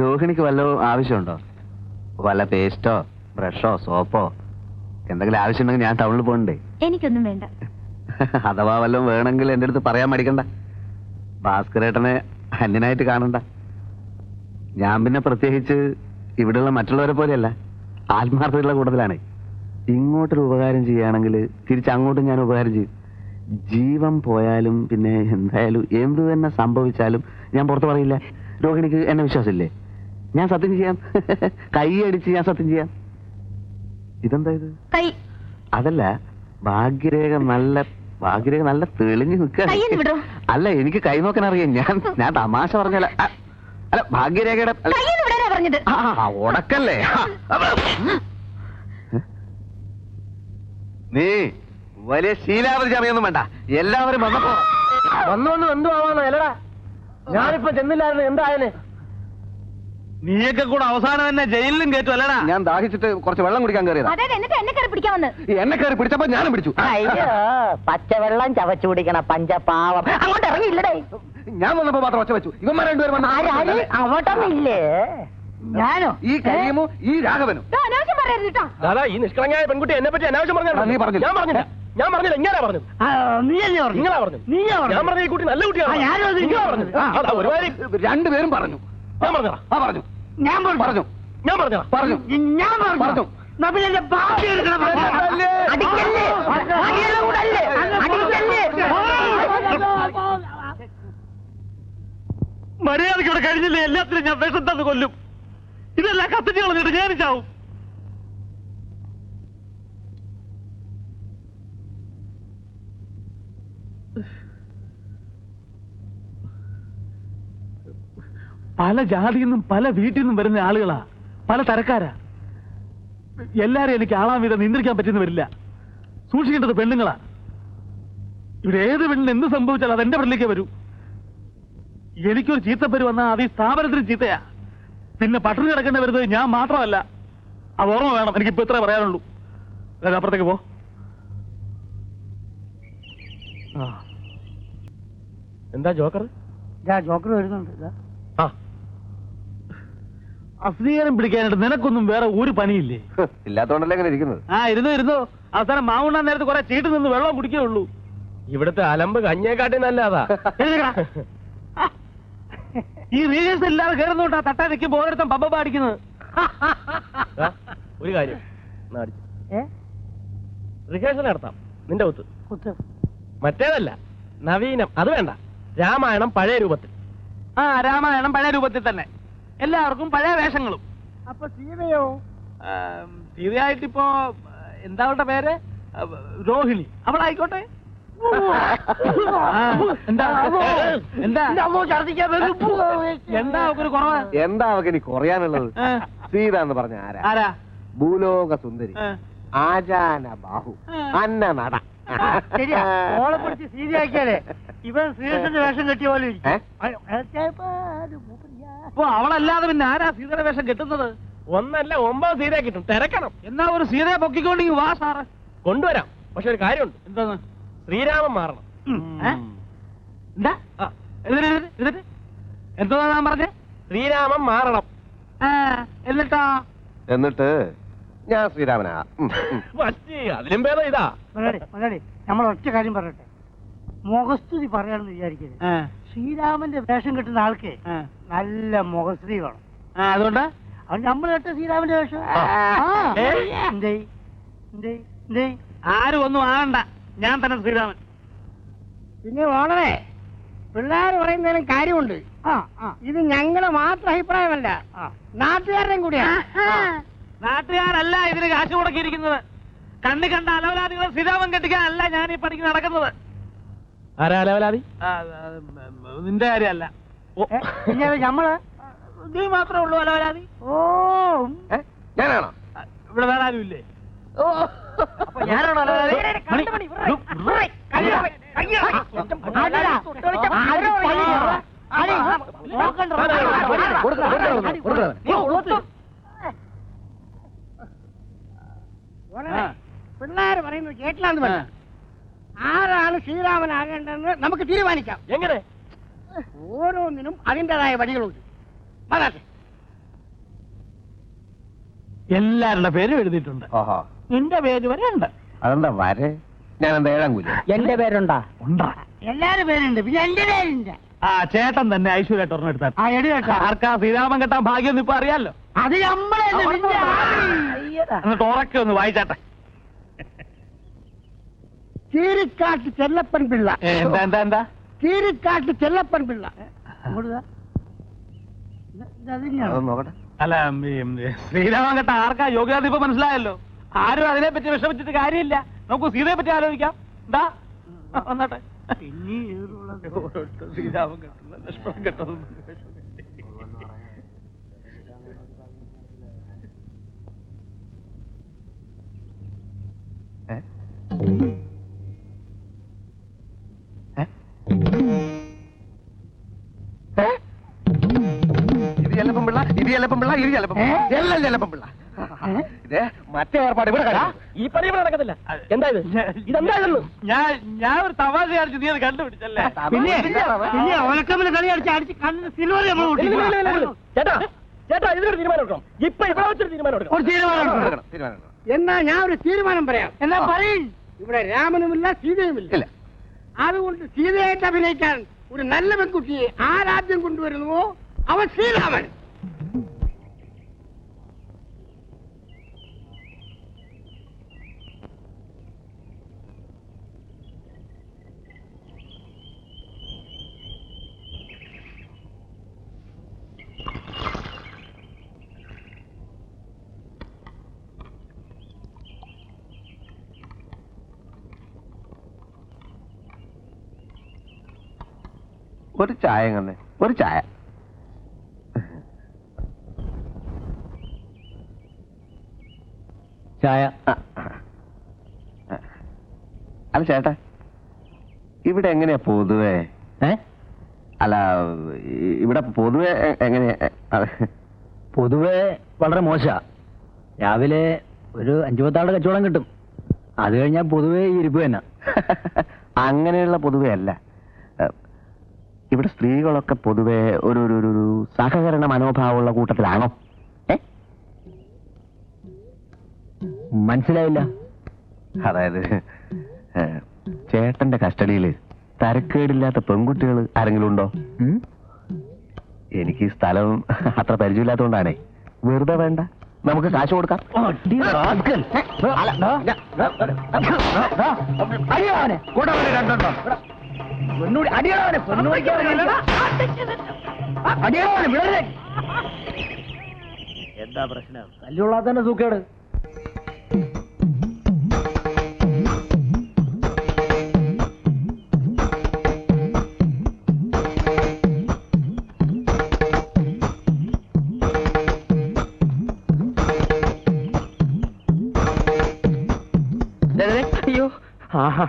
രോഹിണിക്ക് വല്ല ആവശ്യമുണ്ടോ? വല്ല പേസ്റ്റോ ബ്രഷോ സോപ്പോ എന്തെങ്കിലും ആവശ്യമുണ്ടെങ്കിൽ ഞാൻ ടൗണിൽ പോകണ്ടേ? എനിക്കൊന്നും വേണ്ട. അഥവാ വല്ലതും വേണമെങ്കിൽ എൻ്റെ അടുത്ത് പറയാൻ മടിക്കണ്ട. ഭാസ്കരേട്ടനെ അന്യനായിട്ട് കാണണ്ട. ഞാൻ പിന്നെ പ്രത്യേകിച്ച് ഇവിടെയുള്ള മറ്റുള്ളവരെ പോലെയല്ല, ആത്മാർത്ഥതയുള്ള കൂട്ടത്തിലാണ്. ഇങ്ങോട്ടൊരു ഉപകാരം ചെയ്യുകയാണെങ്കിൽ തിരിച്ചങ്ങോട്ടും ഞാൻ ഉപകാരം ചെയ്യും. ജീവൻ പോയാലും പിന്നെ എന്തായാലും എന്ത് തന്നെ സംഭവിച്ചാലും ഞാൻ പുറത്ത് പറയില്ല. രോഹിണിക്ക് എന്നെ വിശ്വാസമില്ലേ? ഞാൻ സത്യം ചെയ്യാം. കൈ അടിച്ച് ഞാൻ സത്യം ചെയ്യാം. ഇതെന്താ ഇത്? അതല്ല, ഭാഗ്യരേഖ നല്ല തെളിഞ്ഞു നിൽക്കുക. അല്ല, എനിക്ക് കൈ നോക്കാൻ അറിയാം. ഞാൻ തമാശ പറഞ്ഞല്ല. അല്ല, ഭാഗ്യരേഖയുടെ ഉടക്കല്ലേ. നീ വലിയ ശീലാവധി അറിയൊന്നും വേണ്ട. എല്ലാവരും വന്നപ്പോ വന്നുകൊണ്ട് എന്തു ആവാന്നോ? അല്ലടാ, ഞാനിപ്പോ ചെന്നില്ലായിരുന്നു. എന്തായാലേ നീയൊക്കെ കൂടെ അവസാനം തന്നെ ജയിലിലും കയറ്റു അല്ലടാ. ഞാൻ ദാഹിച്ചിട്ട് കുറച്ച് വെള്ളം കുടിക്കാൻ കയറിയതാ. എന്നെ കയറി പിടിച്ചപ്പോ ഞാനും പിടിച്ചു. അയ്യോ, പച്ചവെള്ളം ചവച്ചു കുടിക്കണ പഞ്ചപാവം. അങ്ങോട്ട് ഇറങ്ങിയില്ലടേ. ഞാൻ വന്നപ്പോ മാത്രം ഒച്ച വെച്ചു. ഇവന്മാർ രണ്ടുപേരും അങ്ങോട്ടൊന്നില്ലേ? ഞാനോ? ഈ കരീമും ഈ രാഘവനും. ദാദാ, ഈ നിഷ്കളങ്കയായ പെൺകുട്ടി എന്നെ പറ്റി അനാവശ്യം പറഞ്ഞു. നീ പറഞ്ഞില്ല. ഞാൻ പറഞ്ഞില്ല. ഇങ്ങനെ പറഞ്ഞു. നിങ്ങളാ പറഞ്ഞു. ഞാൻ പറഞ്ഞ ഈ കുട്ടി നല്ല കുട്ടിയാണ്. ഒരുപാട് രണ്ടുപേരും പറഞ്ഞു. ഞാൻ പറഞ്ഞ പറഞ്ഞു. ഞാൻ പറഞ്ഞു. ഞാൻ പറഞ്ഞ പറഞ്ഞു. ഞാൻ പറഞ്ഞു. മര്യാദയ്ക്ക് ഇവിടെ കഴിഞ്ഞില്ലേ? എല്ലാത്തിനും ഞാൻ വിഷം തന്നു കൊല്ലും. ഇതെല്ലാം കത്തിച്ച് കളഞ്ഞിട്ട് ഞാൻ ചാവും. പല ജാതിയിൽ നിന്നും പല വീട്ടിൽ നിന്നും വരുന്ന ആളുകളാ, പല തരക്കാരാ. എല്ലാരും എനിക്ക് ആളാൻ വീതം നിയന്ത്രിക്കാൻ പറ്റുന്ന വരില്ല. സൂക്ഷിക്കേണ്ടത് പെണ്ണുങ്ങളാ. ഇവിടെ ഏത് പെണ്ണിന് എന്ത് സംഭവിച്ചാലും അതെന്റെ പെണ്ണിലേക്ക് വരൂ. എനിക്കൊരു ചീത്തപ്പേര് വന്നാൽ അത് ഈ സ്ഥാപനത്തിന് ചീത്തയാ. പിന്നെ പട്ടിണി കിടക്കേണ്ടി വരുന്നത് ഞാൻ മാത്രമല്ല. അത് ഓർമ്മ വേണം. എനിക്കിപ്പോ ഇത്രേ പറയാനുള്ളൂ. അപ്പുറത്തേക്ക് പോ. എന്താ ജോക്കർ? ജോക്കർ വരുന്നുണ്ട്. അസ്വീകാരം പിടിക്കാനായിട്ട് നിനക്കൊന്നും വേറെ ഒരു പണിയില്ലേ? ഇല്ലാത്തോണ്ടല്ലേ ഇങ്ങനെ ഇരിക്കുന്നത്. ഇരുന്നു അവസാനം മാവുണ്ണാൻ നേരത്ത് കുറെ ചീട്ട് നിന്ന് വെള്ളം കുടിക്കുകയുള്ളൂ. ഇവിടുത്തെ അലമ്പ് കഞ്ഞേക്കാട്ടി നല്ലതാ. ഈ റീൽസ് ഇല്ലാതെ കയറുന്നോണ്ടാ തട്ടാ നിൽക്കുമ്പോ ഓരോരുത്തം പമ്പ പാടിക്കുന്നത്. ഒരു കാര്യം, റിഹേഴ്സൽ നടത്താം നിന്റെ ഒത്ത്. മറ്റേതല്ല, നവീനം. അത് വേണ്ട. രാമായണം പഴയ രൂപത്തിൽ. രാമായണം പഴയ രൂപത്തിൽ തന്നെ. എല്ലാവർക്കും പഴയ വേഷങ്ങളും. അപ്പൊ സീതയോ? സീതയായിട്ടിപ്പോ എന്താ അവളുടെ പേര്? രോഹിണി. അവളായിക്കോട്ടെ. എന്താ ഒരു കുറവ്? എന്താ അവക്ക് ഇനി കുറയാനുള്ളത്? സീത എന്ന് പറഞ്ഞ ആരാ? ഭൂലോക സുന്ദരി, ആചാന ബാഹു, അന്ന നട. ഓളെ പിടിച്ച് സീതയാക്കിയാലേ ഇവൻ ശ്രീകൃഷ്ണന്റെ വേഷം കെട്ടിയ പോലെ. അപ്പൊ അവളല്ലാതെ പിന്നെ ആരാ സീതയുടെ വേഷം കെട്ടുന്നത്? ഒന്നല്ല 9 സീതയെ കിട്ടും. തിരക്കണം. എന്നാ ഒരു സീതയെ പൊക്കിക്കൊണ്ടെങ്കിൽ വാ സാറ്. കൊണ്ടുവരാം. പക്ഷെ ഒരു കാര്യമുണ്ട്. എന്താന്ന്? ശ്രീരാമൻ മാറണം. എന്താ എന്താ ഞാൻ പറഞ്ഞേ? ശ്രീരാമൻ മാറണം. എന്നിട്ട് ഞാൻ ശ്രീരാമനാ. അതിലും ഭേദം ഇതാ. നമ്മൾ ഒറ്റ കാര്യം പറയട്ടെ. മുഖസ്തുതി പറയാണെന്ന് വിചാരിക്കരുത്. ശ്രീരാമന്റെ വേഷം കിട്ടുന്ന ആൾക്ക് നല്ല മുഖസ്തുതി വേണം. അതുകൊണ്ട് നമ്മൾ കേട്ട ശ്രീരാമന്റെ വേഷം ആരും ഒന്നും ആകണ്ട. ഞാൻ തന്നെ ശ്രീരാമൻ. പിന്നെ വളരെ പിള്ളേർ പറയുന്നതിനും കാര്യമുണ്ട്. ഇത് ഞങ്ങളുടെ മാത്രം അഭിപ്രായമല്ല, നാട്ടുകാരുടെയും കൂടിയാണ്. നാട്ടുകാരല്ല ഇതിന് കാശ് മുടക്കിയിരിക്കുന്നത്. കണ്ണി കണ്ട അലവലാദികളെ ശ്രീരാമൻ കെട്ടിക്കാനല്ല ഞാൻ ഈ പണിക്ക് നടക്കുന്നത്. ആരാ അലവലാതി? നിന്റെ കാര്യമല്ല. നമ്മള് നീ മാത്രമേ ഉള്ളൂ അലവലാതി. ഞാനാണോ? ഇവിടെ വേറെ ആരും ഇല്ലേ? ഞാനാണോ അലവലാതി? പിള്ളേര് പറയുന്നത് കേട്ടില്ലാന്ന് പറഞ്ഞ ആരാണ് ശ്രീരാമനാകേണ്ടതെന്ന് നമുക്ക് തീരുമാനിക്കാം. എങ്ങനെ? ഓരോന്നിനും അതിൻ്റെതായ വഴികളുണ്ട്. എല്ലാവരുടെ പേരും എഴുതിയിട്ടുണ്ട്. ഓഹോ, നിന്റെ പേര് വരെ ഉണ്ട്. അതെന്താ വരെ? ഞാൻ എന്താ 7 കൂലി? എന്റെ പേരുണ്ടാ? ഉണ്ടാ. എല്ലാരും പേരുണ്ട്, പിന്നെ എന്റെ പേരില്ല. ആ ചേട്ടൻ തന്നെ ഐശ്വര്യായിട്ട് ഒരെണ്ണം എടുത്താൽ. ആ എടി കേട്ടോ, ആർക്കാ ശ്രീരാമൻ കെട്ടാൻ ഭാഗ്യം ഇപ്പൊ അറിയാലോ. അത് നമ്മളെ എന്നിട്ട് ഉറക്കെ ഒന്ന് വായിച്ചാട്ടെ. കീരിക്കാട്ട് ചെല്ലപ്പൻ പിള്ള. എന്താ എന്താ എന്താ? കീരിക്കാട്ട് ചെല്ലപ്പൻ പിള്ള. അതൊന്ന് നോക്കട്ടെ. അല്ല ശ്രീരാമൻ കെട്ടാൻ ആർക്കാ യോഗ്യത ഇപ്പൊ മനസ്സിലായല്ലോ. ആരും അതിനെ പറ്റി വിഷമിച്ചിട്ട് കാര്യമില്ല. നമുക്ക് സീതയെ പറ്റി ആലോചിക്കാം. എന്താ വന്നാട്ടെ. ശ്രീരാമൻ കെട്ടുന്ന ലക്ഷ്മണൻ കെട്ടുന്നത് ഇത് ചെല്ലപ്പൻ പിള്ള, ഇത് ചെല്ലപ്പൻ പിള്ള, ഇത് ചെല്ലപ്പൻ പിള്ള, എല്ലാം ചെല്ലപ്പൻ പിള്ള. ഇത് മറ്റേ ഏർപ്പാട് ഇവിടെ കഴിയും. ഈ പണി ഇവിടെ നടക്കത്തില്ല. എന്താ ഇത്? ഇതെന്താ ഇതെന്ന്? ഞാൻ ഒരു തമാശ കാണിച്ചു, നീ അത് കണ്ടുപിടിച്ചല്ലേ? പിന്നെ പിന്നെ ഓലക്കമ്മിൽ കളി അടിച്ച് കണ്ണിന് സിൽവർ നമ്മൾ ചേട്ടാ ചേട്ടാ ഇതിനൊരു തീരുമാനം എടുക്കണം. ഇപ്പൊ ഇവിടെ വെച്ചൊരു തീരുമാനം എടുക്കണം. ഒരു തീരുമാനം എടുക്കണം, തീരുമാനം എടുക്കണം. എന്നാ ഞാൻ ഒരു തീരുമാനം പറയാം. എന്നാ പറയും. ഇവിടെ രാമനുമില്ല സീതയുമില്ല. ഇല്ല. അതുകൊണ്ട് സീതയായിട്ട് അഭിനയിക്കാൻ ഒരു നല്ല പെൺകുട്ടിയെ ആരാദ്യം കൊണ്ടുവരുന്നുവോ അവൻ ശ്രീരാമൻ. ഒരു ചായ കണ്ണേ, ഒരു ചായ. ചായ. അല്ല ചേട്ടാ, ഇവിടെ എങ്ങനെയാ പൊതുവേ? അല്ല ഇവിടെ പൊതുവെ എങ്ങനെയാ? പൊതുവെ വളരെ മോശ. രാവിലെ ഒരു 5-10 കച്ചവടം കിട്ടും. അത് കഴിഞ്ഞാൽ പൊതുവെ ഇരിപ്പ് തന്നെ. അങ്ങനെയുള്ള പൊതുവെ അല്ല. ഇവിടെ സ്ത്രീകളൊക്കെ പൊതുവെ ഒരു സഹകരണ മനോഭാവമുള്ള കൂട്ടത്തിലാണോ? മനസ്സിലായില്ല. അതായത് ചേട്ടന്റെ കസ്റ്റഡിയിൽ തരക്കേടില്ലാത്ത പെൺകുട്ടികൾ ആരെങ്കിലും ഉണ്ടോ? എനിക്ക് ഈ സ്ഥലം അത്ര പരിചയമില്ലാത്തതുകൊണ്ടാണേ. വെറുതെ വേണ്ട, നമുക്ക് കാശ് കൊടുക്കാം. എന്താ പ്രശ്നം? കല്ലുള്ളാത്ത തന്നെ സൂക്കേട്. അയ്യോ, ആഹാ,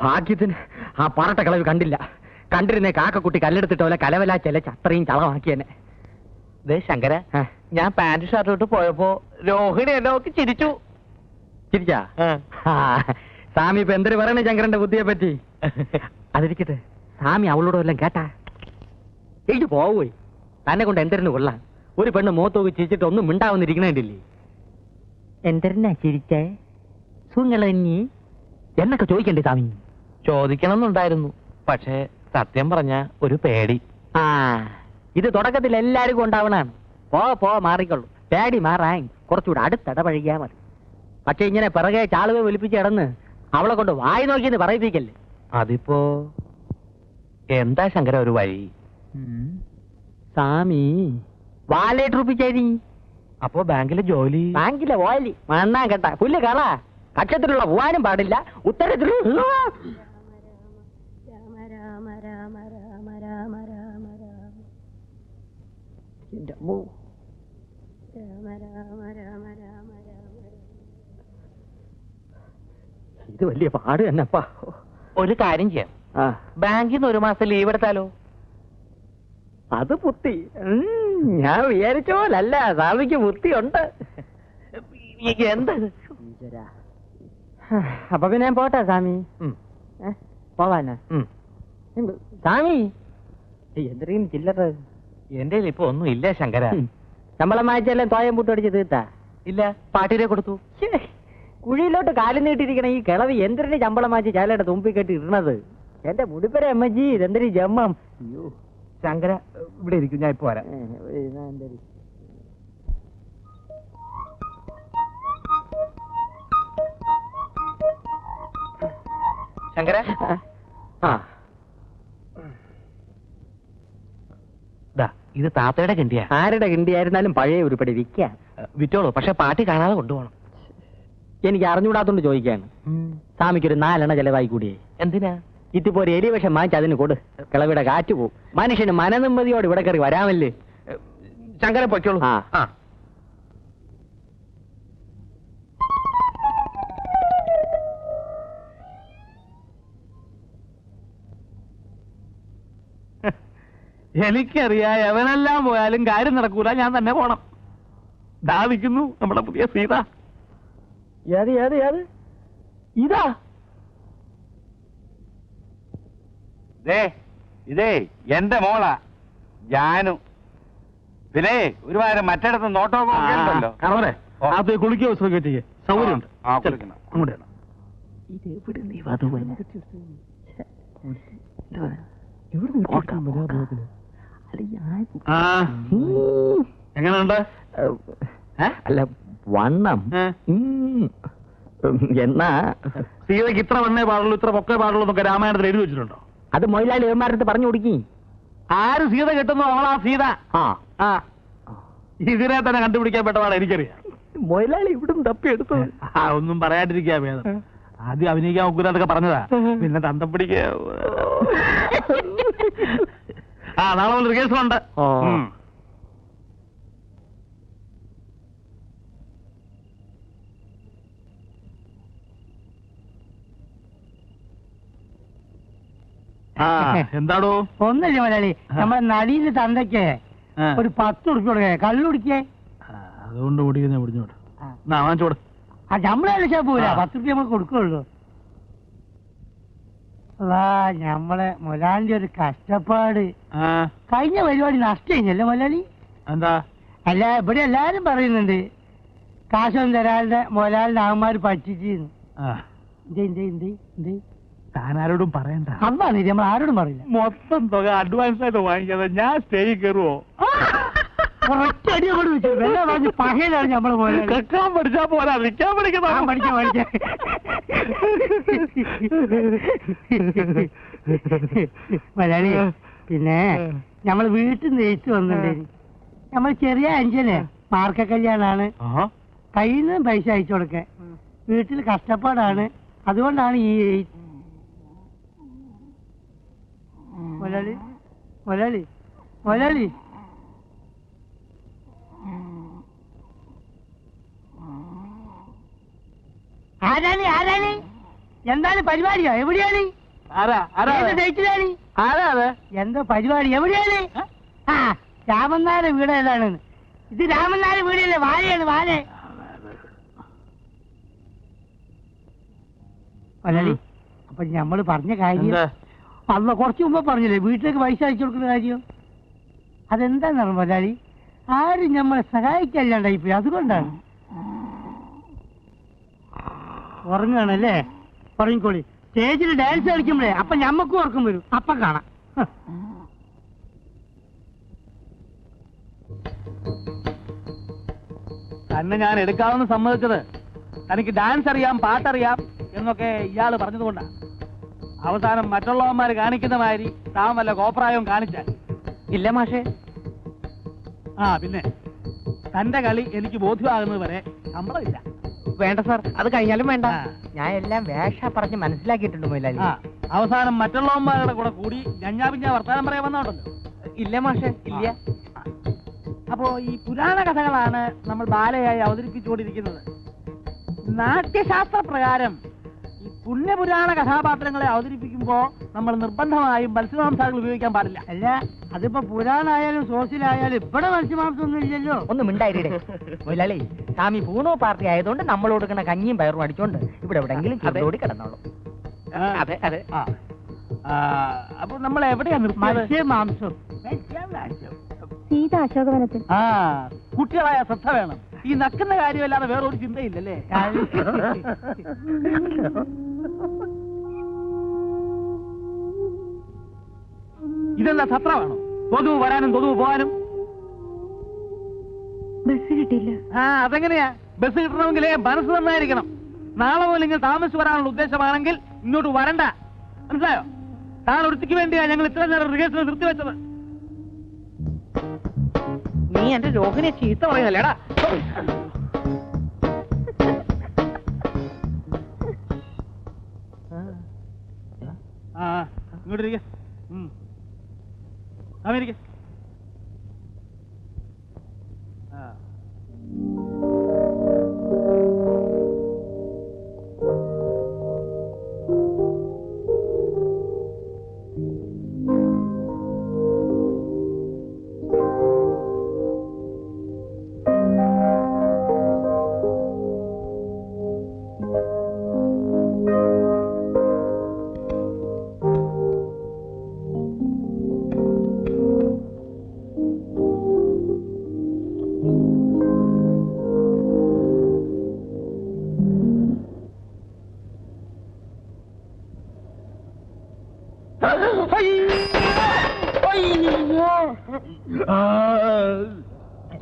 ഭാഗ്യത്തിന് ആ പാറട്ട കളവ് കണ്ടില്ല. കണ്ടിരുന്നേ കാക്കക്കുട്ടി കല്ലെടുത്തിട്ട് പോലെ കലവല ചെലച്ച് അത്രയും ചളമാക്കിയെന്നെ. ശങ്കര, ഞാൻ പാന്റ് ഷർട്ട് ഇട്ട് പോയപ്പോ രോഹിണി എന്നെ നോക്കി ചിരിച്ചു. ചിരിച്ചാ? സ്വാമി ഇപ്പൊ എന്തൊരു പറയണേ ശങ്കരന്റെ ബുദ്ധിയെ പറ്റി? അതിരിക്കട്ടെ, സ്വാമി അവളോട് വല്ലതും കേട്ടാ? എഴുതി പോവുപോയി. തന്നെ കൊണ്ട് എന്തിനു കൊള്ളാം. ഒരു പെണ്ണ് മോത്തോക്ക് ചിരിച്ചിട്ട് ഒന്നും മിണ്ടാവുന്നിരിക്കണേണ്ടില്ലേ? എന്തിനാ ചിരിച്ചേ? സുങ്ങളി എന്നൊക്കെ ചോദിക്കണ്ടേ സ്വാമി? ചോദിക്കണമെന്നുണ്ടായിരുന്നു, പക്ഷേ സത്യം പറഞ്ഞ ഒരു പേടി. ആ, ഇത് തുടക്കത്തിൽ എല്ലാവർക്കും ഉണ്ടാവണാണ്. പോ മാറിക്കൊള്ളു. പേടി മാറാൻ കുറച്ചുകൂടെ അടുത്തിടപഴകിയാ മതി. പക്ഷെ ഇങ്ങനെ പിറകെ ചാളുവെ ഒലിപ്പിച്ച് കിടന്ന് അവളെ കൊണ്ട് വായി നോക്കിയെന്ന് പറയിപ്പിക്കല്ലേ. അതിപ്പോ എന്താ ശങ്കര ഒരു വഴി? സ്വാമി വാലേറ്റ് റുപ്പിച്ചേരി. അപ്പോ ബാങ്കിലെ ജോലി? ബാങ്കിലെ ഓലി മണ്ണാൻ കേട്ട പുല്ല് കള. കക്ഷത്തിലുള്ള പോവാനും പാടില്ല, ഉത്തരത്തിലുള്ള ഇത് വലിയ പാട് തന്നെപ്പാ. ഒരു കാര്യം ചെയ്യാം, ബാങ്കിൽ നിന്ന് 1 മാസം ലീവ് എടുത്താലോ? അത് ബുദ്ധി. ഞാൻ വിചാരിച്ച പോലല്ല, സ്വാമിക്ക് ബുദ്ധിയുണ്ട്. എന്താ? അപ്പൊ പിന്നെ ഞാൻ പോട്ടെ സ്വാമി. പോവാനാ? സ്വാമി എന്തെങ്കിലും ചില്ലറ എന്റെ ഇപ്പൊ ഒന്നും ഇല്ല ശങ്കര. ശമ്പളം വായിച്ചെല്ലാം തോയം പൂട്ടടിച്ച് തീർത്താ? ഇല്ല, പാട്ടിനെ കൊടുത്തു. കുഴിയിലോട്ട് കാലം നീട്ടിയിരിക്കണ ഈ കിളവി എന്തിനു ശമ്പളം വായിച്ച് ചാലയുടെ തുമ്പി കെട്ടി ഇടണത്? എന്റെ മുടിപ്പര അമ്മജി ഇതെന്തൊരു ജമ്മം. അയ്യോ ശങ്കര ഇവിടെ ഇരിക്കും, ഞാൻ ഇപ്പൊ വരാം. ശങ്കര, ഇത് താത്തയുടെ കിണ്ടിയാ. ആരുടെ കിണ്ടിയായിരുന്നാലും പഴയ ഉരുപ്പടി വിൽക്കാം. വിറ്റോളൂ, പക്ഷെ പാട്ടി കാണാതെ കൊണ്ടുപോകണം. എനിക്ക് അറിഞ്ഞുകൂടാത്തോണ്ട് ചോദിക്കാണ്. സ്വാമിക്കൊരു 4 എണ്ണ ചെലവായി കൂടിയേ. എന്തിനാ? ഇതിപ്പോ ഒരു എലി വിഷം വാങ്ങിച്ച് അതിന് കൊടു. കിളവിടെ കാറ്റ് പോവും. മനുഷ്യന് മനനിമ്മതിയോട് ഇവിടെ കയറി വരാമല്ലേ. ശങ്കര പൊയ്ക്കോളൂ. ആ. എനിക്കറിയാം, എവനെല്ലാം പോയാലും കാര്യം നടക്കൂല, ഞാൻ തന്നെ പോണം. ദാവിക്കുന്നു നമ്മുടെ പുതിയ സീത. ഇതാ ഇതേ എന്റെ മോളാ ജാനു. പിന്നെ ഒരുപാട് മറ്റിടത്ത് നോട്ടമൊക്കെ ഉണ്ടല്ലോ. കറവരെ അത് കുളിക്കുക വസ്ത്രമൊക്കെ ചെയ്യേ സൗകര്യമുണ്ട്. അങ്ങോട്ട് എങ്ങനെയുണ്ട്? അല്ല വണ്ണം എന്നാ സീതയ്ക്ക് ഇത്ര വണ്ണേ പാടുള്ളൂ, ഇത്ര പൊക്കേ പാടുള്ളൂ എന്നൊക്കെ രാമായണത്തിൽ എഴുതി വെച്ചിട്ടുണ്ടോ? അത് മൊയിലാളി ഏമാരുടെ പറഞ്ഞു കൊടുക്കി. ആര് സീത കെട്ടുന്നു അവളാ സീത. ഇതിനെ തന്നെ കണ്ടുപിടിക്കാൻ പെട്ടപാടാ എനിക്കറിയാം. മൊയിലാളി ഇവിടുന്ന് തപ്പിയെടുത്തു. ഒന്നും പറയാണ്ടിരിക്കാ ഭേദം. ആദ്യം അഭിനയിക്കാൻ ഒക്കൂലൊക്കെ പറഞ്ഞതാ, പിന്നെ തന്തം പിടിക്ക. നാളെ ഒരു കേസുണ്ട്. എന്താടോ? ഒന്നല്ലേ മലയാളി, നമ്മളെ നടിയില് തന്തയ്ക്ക് ഒരു 10 ഉറുപ്പ്യ കൊടുക്കേ, കള്ളു കുടിക്കേ. അതുകൊണ്ട് കുടിക്കുന്ന പിടിച്ചോട്ട് വാങ്ങിച്ചോട്. നമ്മളെ കളിച്ചാ പോരാ, 10 ഉറുപ്പ്യ നമ്മൾ കൊടുക്കുള്ളൂ. നമ്മളെ മൊലാലിന്റെ ഒരു കഷ്ടപ്പാട്. കഴിഞ്ഞ പരിപാടി നഷ്ടം കഴിഞ്ഞല്ലേ മൊലാലി? എന്താ? അല്ല, ഇവിടെ എല്ലാരും പറയുന്നുണ്ട് കാശൊന്നും തരാളുടെ മൊലാലിന്റെ ആമാര് പറ്റിച്ചിന്ന്. താനാരോടും പറയണ്ട. അതാണ് നമ്മൾ ആരോടും പറയില്ല. മൊത്തം തുക അഡ്വാൻസ് ആയിട്ട് വാങ്ങിക്കാതെ ഞാൻ സ്റ്റേജിൽ കയറുവോ? പകയിലാണ് നമ്മളെ പോലെ കക്കാൻ പഠിച്ചാ പോരാ, നിൽക്കാൻ പഠിക്കണം. മലയാളി പിന്നെ നമ്മൾ വീട്ടിൽ നിന്ന് എഴുത്ത് വന്നിട്ടുണ്ട്. നമ്മൾ ചെറിയ അഞ്ചന് മാർക്ക കല്യാണാണ്, കയ്യിൽ നിന്ന് പൈസ അയച്ചു കൊടുക്കാൻ. വീട്ടിൽ കഷ്ടപ്പാടാണ്, അതുകൊണ്ടാണ് ഈ മലയാളി മലയാളി മലയാളി ആരാണി ആരാണി? എന്താണ് പരിപാടിയോ? എവിടെയാണ്? ഡേറ്റിലാണ്? എന്താ പരിപാടി? എവിടെയാണ്? ആ, രാമനാര വീട് ഏതാണ്? ഇത് രാമനാര വീടല്ലേ? വാഴയാണ്, വാഴ. മലയാളി, അപ്പൊ ഞമ്മള് പറഞ്ഞ കാര്യം അന്ന് കുറച്ച് മുമ്പ് പറഞ്ഞില്ലേ, വീട്ടിലേക്ക് പൈസ അയച്ചു കൊടുക്കുന്ന കാര്യം. അതെന്താണെന്ന് മലയാളി, ആരും നമ്മളെ സഹായിക്കല്ലാണ്ടായിപ്പോയി, അതുകൊണ്ടാണ്. ഉറങ്ങുകയാണല്ലേ? ഉറങ്ങിക്കോളി. സ്റ്റേജിൽ ഡാൻസ് കളിക്കുമ്പോഴേ അപ്പൊ ഞമ്മക്കും ഉറക്കം വരും, അപ്പൊ കാണാം. തന്നെ ഞാൻ എടുക്കാമെന്ന് സമ്മതിച്ചത് തനിക്ക് ഡാൻസ് അറിയാം, പാട്ടറിയാം എന്നൊക്കെ ഇയാള് പറഞ്ഞതുകൊണ്ടാ. അവസാനം മറ്റുള്ളവന്മാര് കാണിക്കുന്ന മാതിരി താൻ വല്ല കോപ്രായവും കാണിച്ചാൽ ഇല്ല മാഷേ. പിന്നെ തന്റെ കളി എനിക്ക് ബോധ്യമാകുന്നത് വരെ ശമ്പളമില്ല. വേണ്ട സാർ, അത് കഴിഞ്ഞാലും വേണ്ട. ഞാൻ എല്ലാം വേഷ പറഞ്ഞ് മനസ്സിലാക്കിയിട്ടുണ്ട് മൊയിലാലി. അവസാനം മറ്റുള്ളവന്മാരുടെ കൂടെ കൂടി ഞഞ്ഞാപിഞ്ഞ വർത്താനം പറയാൻ വന്നോണ്ടല്ലോ. ഇല്ല മാഷേ, ഇല്ല. അപ്പോ ഈ പുരാണ കഥകളാണ് നമ്മൾ ബാലയായി അവതരിപ്പിച്ചുകൊണ്ടിരിക്കുന്നത്. നാട്യശാസ്ത്ര പ്രകാരം ഈ പുണ്യപുരാണ കഥാപാത്രങ്ങളെ അവതരിപ്പിക്കുമ്പോ നമ്മൾ നിർബന്ധമായും മത്സ്യമാംസാദികൾ ഉപയോഗിക്കാൻ പാടില്ല. അല്ല, അതിപ്പോ പുരാണായാലും സോസിലായാലും ഇവിടെ മത്സ്യമാംസം ഒന്നും ഇല്ലല്ലോ. ഒന്ന് മിണ്ടായിരേ മൊയിലാളി. സ്വാമി പൂണോ പാർട്ടി ആയതുകൊണ്ട് നമ്മൾ കൊടുക്കുന്ന കഞ്ഞിയും പയറും അടിച്ചോണ്ട് ഇവിടെ എവിടെങ്കിലും ഓടി കിടന്നോളൂ. അതെ അതെ. അപ്പൊ നമ്മൾ എവിടെയാ നിർത്തിയത്? മത്സ്യ മാംസം സീത അശോകവനത്തിൽ. ആ, കുട്ടികളായ ശ്രദ്ധ വേണം. ഈ നക്കുന്ന കാര്യമല്ലാതെ വേറെ ഒരു ചിന്തയില്ലല്ലേ? ഇതെന്താ സത്രമാണോ? തൊതുവ് വരാനും തൊതുവ് പോകാനും? ബസ് കിട്ടില്ല. ആ, അതെങ്ങനെയാ? ബസ് കിട്ടണമെങ്കിലേ മനസ്സ് നന്നായിരിക്കണം. നാളെ പോലെ ഇങ്ങനെ താമസിച്ച് വരാനുള്ള ഉദ്ദേശമാണെങ്കിൽ ഇങ്ങോട്ട് വരണ്ട, മനസ്സിലായോ? താൻ ഒരുത്തിക്ക് വേണ്ടിയാ ഞങ്ങൾ ഇത്ര നേരം റിഹേഴ്സൽ നിർത്തിവെച്ചത്. നീ എന്റെ രോഹിണിയെ ചീത്ത പറയുന്നല്ലേടാ. ആ, ഇങ്ങോട്ട് ഇരിക്ക. അമേരിക്ക.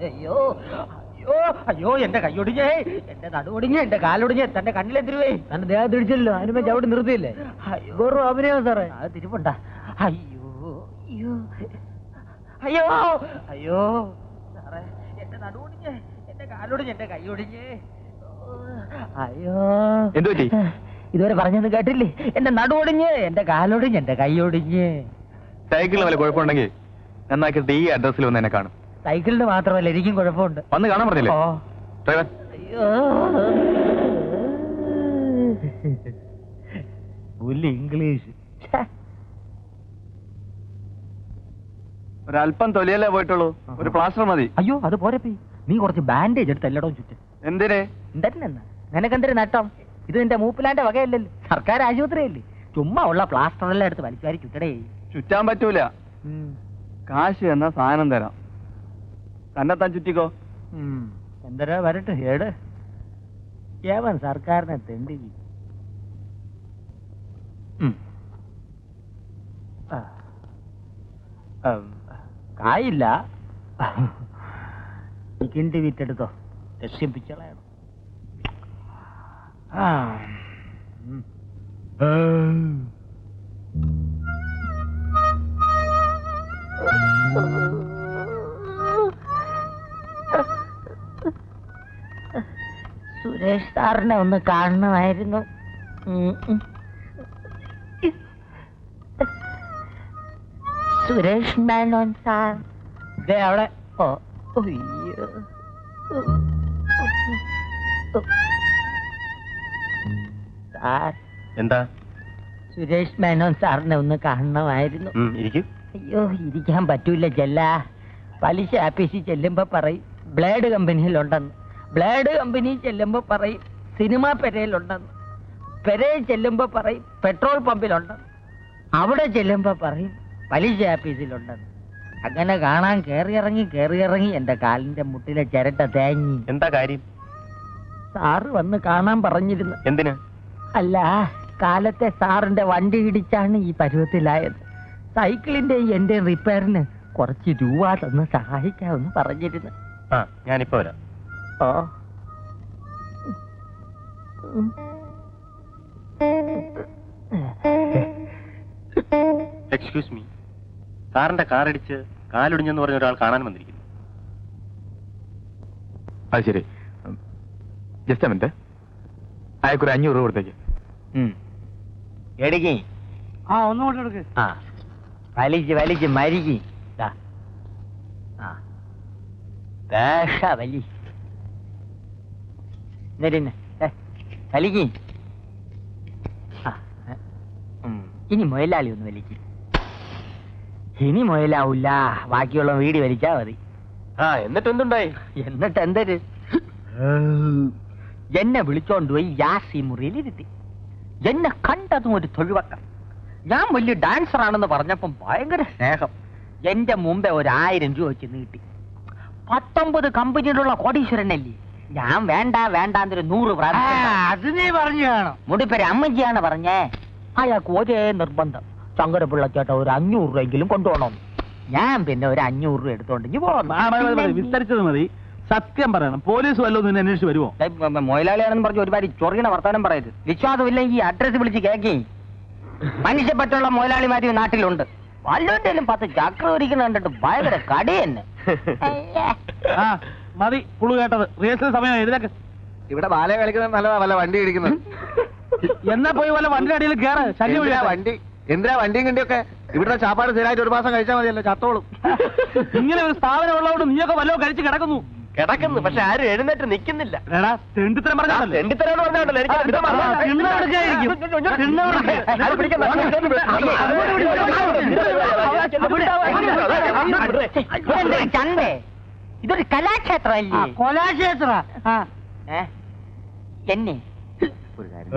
അയ്യോ അയ്യോ അയ്യോ, എന്റെ കൈയൊടിഞ്ഞേ, എന്റെ നടുവൊടിഞ്ഞ്, എന്റെ കാലൊടിഞ്ഞ്, തന്റെ കണ്ണിലെത്തിരുവേ. തന്റെ ദേഹത്ത് ഇടിച്ചല്ലോ, അതിനുമ്പോ ചവിട്ടി നിർത്തിയില്ലേ? വെറും അഭിനയം സാറേ, അത് തിരുപ്പണ്ട. അയ്യോ അയ്യോ അയ്യോ അയ്യോ സാറേ, എന്റെ നടുവൊടിഞ്ഞ്, എന്റെ കാലൊടിഞ്ഞ്, എന്റെ കൈയൊടിഞ്ഞ്. അയ്യോ, എന്തു പറ്റി? ഇതുവരെ പറഞ്ഞത് കേട്ടില്ലേ? എന്റെ നടുവൊടിഞ്ഞ്, എന്റെ കാലൊടിഞ്ഞ്, എന്റെ കൈയൊടിഞ്ഞ്. സൈക്കിളിന് വല്ല കുഴപ്പമുണ്ടെങ്കിൽ നന്നാക്കിയിട്ട് ഈ അഡ്രസ്സിൽ വന്ന് എന്നെ കാണും. സൈക്കിളിന് മാത്രമല്ല, എനിക്കും കുഴപ്പമുണ്ട്. വന്ന് കാണാൻ പറഞ്ഞില്ലേ ഓ, ഡ്രൈവർ? അയ്യോ, ഇംഗ്ലീഷ്. ഒരല്പം തൊലിയല്ലേ പോയിട്ടുള്ളൂ, ഒരു പ്ലാസ്റ്റർ മതി. അയ്യോ, അത് പോരപ്പി, നീ കുറച്ച് ബാൻഡേജ് എടുത്ത് എല്ലായിടവും ചുറ്റും. എന്തിനെ? എന്താ നിനക്കെന്തൊരു നട്ടം? ഇത് നിന്റെ മൂപ്പിലാന്റെ വകയല്ലല്ലോ, സർക്കാർ ആശുപത്രിയല്ലേ. ചുമ്മാ ഉള്ള പ്ലാസ്റ്റർ എല്ലാം എടുത്ത് വലിച്ചുവാരി ചുറ്റടേ. ചുറ്റാൻ പറ്റൂല, കാശ് എന്ന സാധനം തരാം, തന്നെ താൻ ചുറ്റിക്കോ. എന്തരാ വരട്ടെ ഏട്, ഏവൻ സർക്കാരിനെ തെണ്ടി. കായില്ല, കിണ്ടി വിറ്റെടുത്തോ, രക്ഷിപ്പിച്ചളയണം. സുരേഷ് സാറിനെ ഒന്ന് കാണണമായിരുന്നു. സുരേഷ് മേനോൻ സാർ അവിടെ. ഓ, അയ്യോ, സാർ. എന്താ? സുരേഷ് മേനോൻ സാറിനെ ഒന്ന് കാണണമായിരുന്നു. അയ്യോ, ഇരിക്കാൻ പറ്റൂല ചെല്ല. പലിശ ആഫീസിൽ ചെല്ലുമ്പോ പറയും ബ്ലേഡ് കമ്പനിയിലുണ്ടെന്ന്, ബ്ലേഡ് കമ്പനി ചെല്ലുമ്പോ പറയും സിനിമാ പെരയിലുണ്ടെന്ന്, പെരയിൽ ചെല്ലുമ്പോ പറയും പെട്രോൾ പമ്പിലുണ്ടെന്ന്, അവിടെ ചെല്ലുമ്പോ പറയും പലിശ ആഫീസിലുണ്ടെന്ന്. അങ്ങനെ കാണാൻ കേറിയിറങ്ങി എന്റെ കാലിന്റെ മുട്ടിലെ ചിരട്ട തേങ്ങി. എന്താ കാര്യം? സാറ് വന്ന് കാണാൻ പറഞ്ഞിരുന്നു. എന്തിന്? അല്ല, കാലത്തെ സാറിന്റെ വണ്ടി ഇടിച്ചാണ് ഈ പരുവത്തിലായത്. സൈക്കിളിന്റെ എന്റെ റിപ്പയറിന് കുറച്ച് രൂപ തന്ന് സഹായിക്കാമെന്ന് പറഞ്ഞിരുന്നു. ഞാനിപ്പോ വരാം. ഓ, എക്സ്ക്യൂസ് മീ, സാറിന്റെ കാറടിച്ച് കാലൊടിഞ്ഞെന്ന് പറഞ്ഞ ഒരാൾ കാണാൻ വന്നിരിക്കുന്നു. അത് ശരി, ജസ്റ്റ് മിനിറ്റ്, അയാൾക്കൊരു 500 രൂപ കൊടുത്തേക്ക്. എടുക്കി. ആ, ഒന്നും കൊണ്ട് എടുക്ക്. ആ, വലിച്ച് മരിക്കി. വലി വലിക്ക്. ഇനി മുയലാളി ഒന്ന് വലിക്ക്. ഇനി മുയലാവൂല, ബാക്കിയുള്ള വീടി വലിച്ചാ മതി. എന്നിട്ട് എന്തുണ്ടായി? എന്നിട്ട് എന്തൊരു എന്നെ വിളിച്ചോണ്ട് പോയി യാസി മുറിയിൽ ഇരുത്തി. എന്നെ കണ്ടതും ഒരു തൊഴിവക്കം. ഞാൻ വലിയ ഡാൻസർ ആണെന്ന് പറഞ്ഞപ്പം ഭയങ്കര സ്നേഹം. എന്റെ മുമ്പേ 1000 രൂപ വെച്ച് നീട്ടി. 19 കമ്പനിയിലുള്ള കോടീശ്വരനല്ലേ. ഞാൻ വേണ്ട വേണ്ടാന്നൊരു 100 പ്രാവശ്യം. അത് നീ പറഞ്ഞു കാണും. മുടിപ്പേര് അമ്മജിയാണ് പറഞ്ഞേ. അയാൾക്ക് ഒരേ നിർബന്ധം, ശങ്കരപിള്ള ചേട്ട ഒരു 500 രൂപയെങ്കിലും കൊണ്ടുപോകണം. ഞാൻ പിന്നെ ഒരു 500 രൂപ എടുത്തോണ്ടെങ്കിൽ വിസ്തരിച്ചത് മതി. സത്യം പറയണം, പോലീസ് വല്ലതും നിന്നെ അന്വേഷിച്ച് വരുമോ? മൊയിലാളിയാണെന്ന് പറഞ്ഞ് ഒരുപാട് ചൊറിയണ വർത്താനം പറയരുത്. വിശ്വാസമില്ലെങ്കിൽ അഡ്രസ് വിളിച്ച് കേക്കി. മനുഷ്യപ്പറ്റുള്ള മൊയിലാളിമാര് നാട്ടിലുണ്ട്. വല്ലവന്റെയും 10 ചക്ര ഒരിക്കുന്ന കണ്ടിട്ട് ഭയങ്കര കടി തന്നെ. ആ മതി പുളു കേട്ടത്. റിഹേഴ്സൽ സമയം എഴുതേക്ക്. ഇവിടെ ബാല കളിക്കുന്നത് നല്ലതാ, വല്ല വണ്ടി ഇടിക്കുന്നത്. എന്നാ പോയി വല്ല വണ്ടി അടിയിൽ കയറ്. ശല്യം എന്തിനാ വണ്ടി, എന്തിനാ വണ്ടിയും കണ്ടിയൊക്കെ? ഇവിടുത്തെ ചാപ്പാട് സ്ഥിരമായിട്ട് 1 മാസം കഴിച്ചാൽ മതിയല്ലോ, ചത്തോളും. ഇങ്ങനെ ഒരു സ്ഥാപനം ഉള്ളതുകൊണ്ട് നീയൊക്കെ വല്ലോ കഴിച്ച് കിടക്കുന്നു. പക്ഷെ ആരും എഴുന്നേറ്റ് നിൽക്കുന്നില്ല. എടാ തെണ്ടിത്തരം പറഞ്ഞാലേ. തെണ്ടിത്തരാന്ന് പറഞ്ഞാണ്ടല്ലോ എനിക്ക് അബദ്ധം ചന്തേ, ഇതൊരു കലാക്ഷേത്രമല്ലേ? കൊലാക്ഷേത്ര. എന്നെ ഒരു കാര്യം,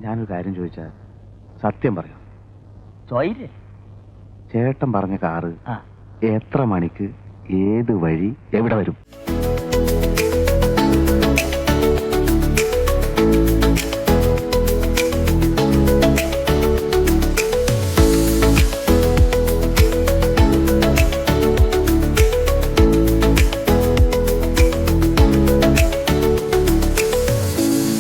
ഞാനൊരു കാര്യം ചോദിച്ചാ സത്യം പറയൂ. ചോയില് ചേട്ടൻ പറഞ്ഞ കാറ് എത്ര മണിക്ക്, ഏത് വഴി, എവിടെ വരും?